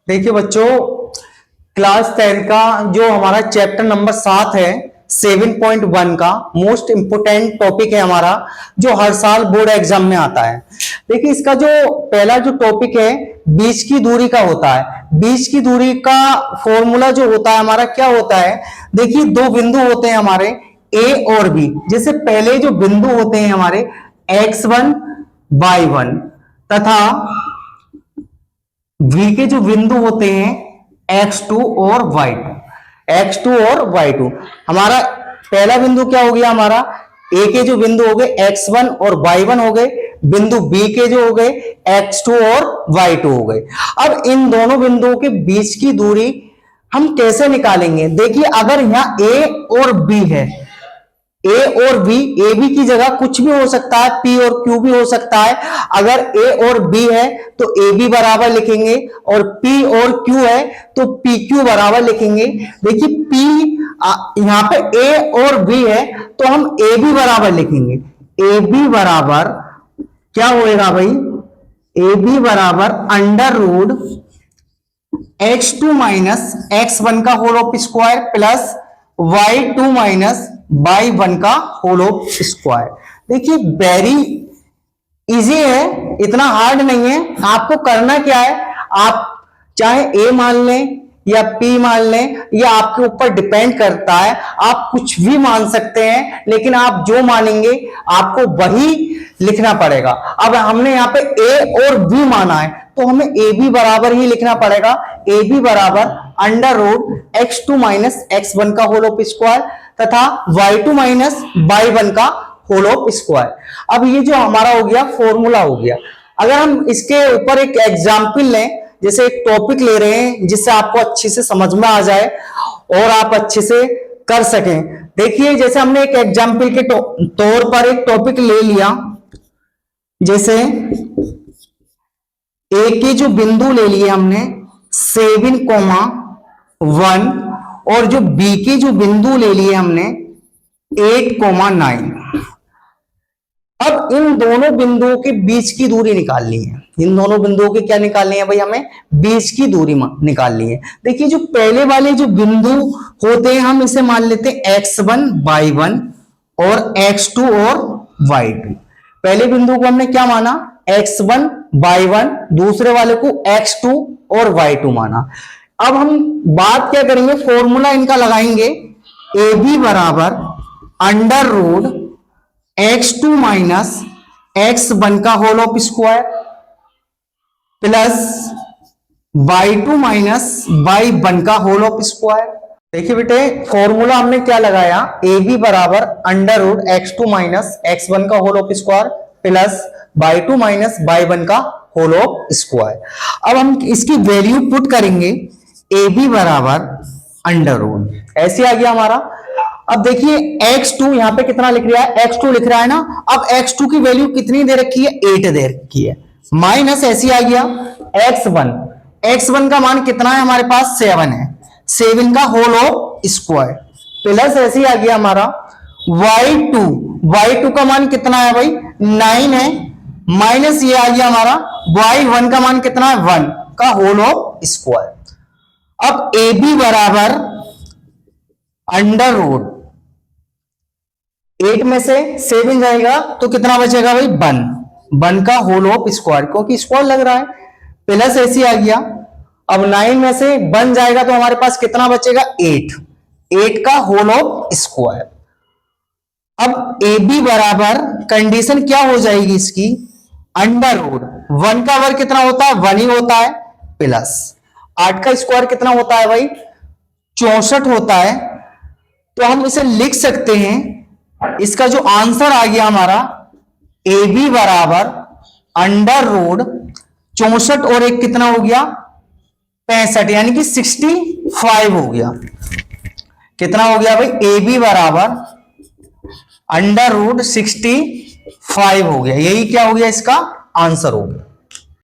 देखिए बच्चों, क्लास 10 का जो हमारा चैप्टर नंबर 7 है 7.1 का मोस्ट इंपोर्टेंट टॉपिक है हमारा, जो हर साल बोर्ड एग्जाम में आता है। देखिए इसका जो पहला जो टॉपिक है बीच की दूरी का होता है। बीच की दूरी का फॉर्मूला जो होता है हमारा क्या होता है, देखिए दो बिंदु होते हैं हमारे ए और बी। जैसे पहले जो बिंदु होते हैं हमारे x1 y1 तथा v के जो बिंदु होते हैं x2 और y2। हमारा पहला बिंदु क्या हो गया, हमारा a के जो बिंदु हो गए x1 और y1 हो गए, बिंदु b के जो हो गए x2 और y2 हो गए। अब इन दोनों बिंदुओं के बीच की दूरी हम कैसे निकालेंगे? देखिए अगर यहां a और b है, ए और बी, ए बी की जगह कुछ भी हो सकता है, पी और क्यू भी हो सकता है। अगर ए और बी है तो ए बी बराबर लिखेंगे, और पी और क्यू है तो पी क्यू बराबर लिखेंगे। देखिए पी यहां पे ए और बी है तो हम ए बी बराबर लिखेंगे। ए बी बराबर क्या होएगा भाई, ए बी बराबर under root x2 minus x1 का whole of square plus y2 minus y1 का होल ऑफ स्क्वायर। देखिए वेरी इजी है, इतना हार्ड नहीं है। आपको करना क्या है, आप चाहे a मान लें या p मान लें, या आपके ऊपर डिपेंड करता है, आप कुछ भी मान सकते हैं, लेकिन आप जो मानेंगे आपको वही लिखना पड़ेगा। अब हमने यहाँ पे a और b माना है तो हमें ए बी बराबर ही लिखना पड़ेगा। ए बी बराबर under root x2 minus x1 का होल ऑफ स्क्वायर तथा y2 माइनस y1 का होल ऑफ स्क्वायर। अब ये जो हमारा हो गया फॉर्मूला हो गया। अगर हम इसके ऊपर एक एग्जाम्पल लें, जैसे एक टॉपिक ले रहे हैं जिससे आपको अच्छे से समझ में आ जाए और आप अच्छे से कर सकें। देखिए जैसे हमने एक एग्जाम्पल के तौर पर एक टॉपिक ले लिया, जैसे ए के जो बिंदु ले लिए हमने 7, 1 और जो बी के जो बिंदु ले लिए हमने 8, 9। अब इन दोनों बिंदुओं के बीच की दूरी निकालनी है। इन दोनों बिंदुओं की क्या निकालनी है भाई, हमें बीच की दूरी निकालनी है। देखिए जो पहले वाले जो बिंदु होते हैं हम इसे मान लेते हैं x1 y1 और x2 और y2। पहले बिंदु को हमने क्या माना, x1 y1, दूसरे वाले को x2 और y2 माना। अब हम बात क्या करेंगे, फॉर्मूला इनका लगाएंगे। ए बी बराबर under root x2 minus x1 का whole of square plus y2 minus y1 का होल ऑफ स्क्वायर। देखिए बेटे फॉर्मूला हमने क्या लगाया, ए बी बराबर under root x2 minus x1 का whole of square plus y2 minus y1 का होल ऑफ स्क्वायर। अब हम इसकी वैल्यू पुट करेंगे, ए बी बराबर अंडर रूट, ऐसे आ गया हमारा। अब देखिए x2 यहां पे कितना लिख रहा है, x2 लिख रहा है ना। अब x2 की वैल्यू कितनी दे रखी है, 8 दे रखी है, माइनस ऐसे आ गया x1 का मान कितना है हमारे पास, 7 है, 7 का होल ऑफ स्क्वायर प्लस ऐसे आ गया हमारा y2 का मान कितना है भाई, 9 है, माइनस ये आ गया हमारा y1 का मान कितना है, 1 का होल ऑफ स्क्वायर। अब ए बी बराबर अंडर रूट 8 में से 7 जाएगा तो कितना बचेगा भाई, 1 का होल ऑफ स्क्वायर, क्योंकि स्क्वायर लग रहा है, प्लस ऐसी आ गया। अब 9 में से 1 जाएगा तो हमारे पास कितना बचेगा, 8 का होल ऑफ स्क्वायर। अब ए बी बराबर कंडीशन क्या हो जाएगी इसकी, अंडर रूट 1 का वर्ग कितना होता है, 1 ही होता है, प्लस 8 का स्क्वायर कितना होता है भाई, 64 होता है। तो हम इसे लिख सकते हैं, इसका जो आंसर आ गया हमारा ए बी बराबर अंडर रूट 64 और एक कितना हो गया, 65, यानी कि 65 हो गया। कितना हो गया भाई, ए बी बराबर अंडर रूट 65 हो गया। यही क्या हो गया, इसका आंसर हो गया।